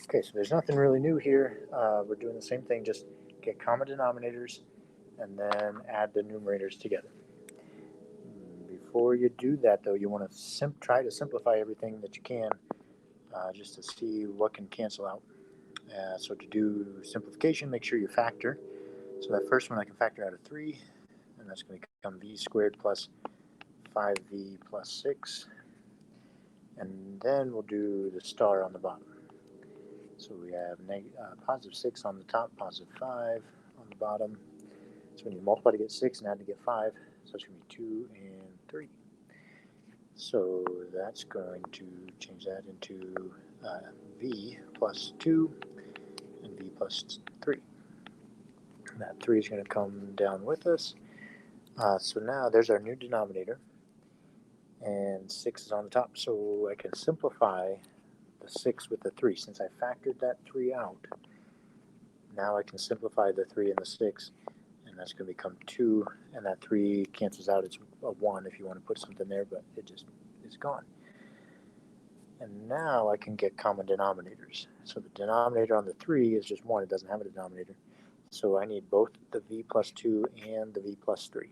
Okay, so there's nothing really new here. We're doing the same thing, just get common denominators and then add the numerators together. Before you do that, though, you want to try to simplify everything that you can just to see what can cancel out. So to do simplification, make sure you factor. So that first one I can factor out of 3, and that's going to become v squared plus 5v plus 6. And then we'll do the star on the bottom. So we have positive 6 on the top, positive 5 on the bottom. So when you multiply to get 6 and add to get 5, so it's going to be 2 and 3. So that's going to change that into v plus 2 and v plus 3. That 3 is going to come down with us. So now there's our new denominator, and 6 is on the top. So I can simplify the 6 with the 3. Since I factored that 3 out, now I can simplify the 3 and the 6, and that's going to become 2, and that 3 cancels out. It's a 1 if you want to put something there, but it just is gone. And now I can get common denominators. So the denominator on the 3 is just 1. It doesn't have a denominator. So I need both the v plus 2 and the v plus 3.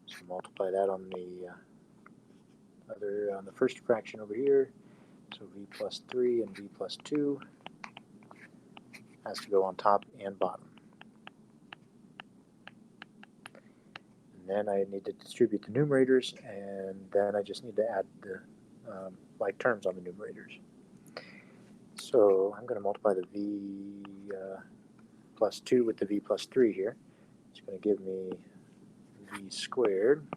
So multiply that on the on the first fraction over here. So v plus 3 and v plus 2 has to go on top and bottom. And then I need to distribute the numerators, and then I just need to add the like terms on the numerators. So I'm going to multiply the v plus 2 with the v plus 3 here. It's going to give me v squared,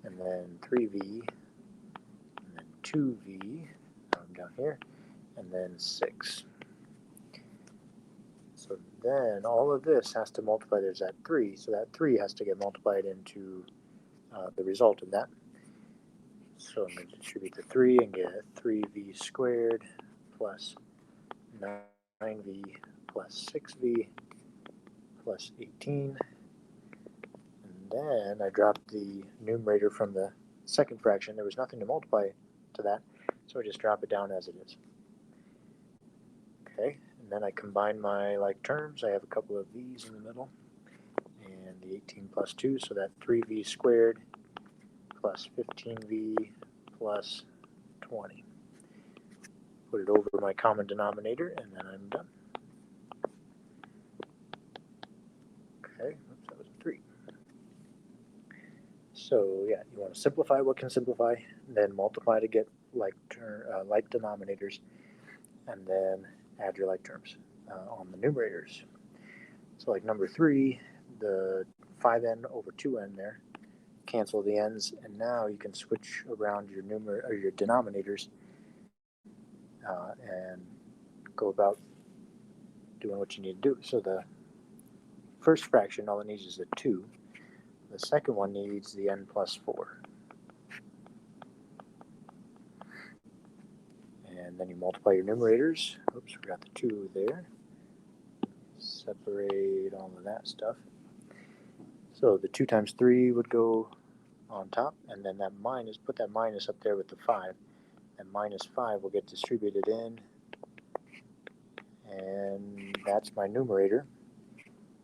and then 3v, and then 2v down here, and then 6. So then all of this has to multiply. There's that 3, so that 3 has to get multiplied into the result of that. So I'm going to distribute the 3 and get 3v squared plus 9v plus 6v plus 18. And then I dropped the numerator from the second fraction. There was nothing to multiply to that, so I just drop it down as it is. Okay, and then I combine my like terms. I have a couple of v's in the middle, and the 18 plus 2, so that 3v squared plus 15v plus 20. Put it over my common denominator, and then I'm done. Okay, oops, that was a 3. So yeah, you want to simplify what can simplify, then multiply to get like denominators, and then add your like terms on the numerators. So like number 3, the 5n over 2n there, cancel the n's, and now you can switch around your your denominators and go about doing what you need to do. So the first fraction, all it needs is a 2. The second one needs the n plus 4. And then you multiply your numerators. Oops, we got the 2 there. Separate all of that stuff. So the 2 times 3 would go on top, and then that minus, put that minus up there with the 5. And minus 5 will get distributed in, and that's my numerator.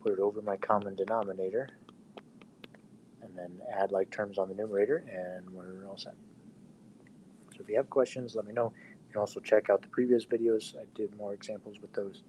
Put it over my common denominator, and then add like terms on the numerator, and we're all set. So if you have questions, let me know. You can also check out the previous videos. I did more examples with those.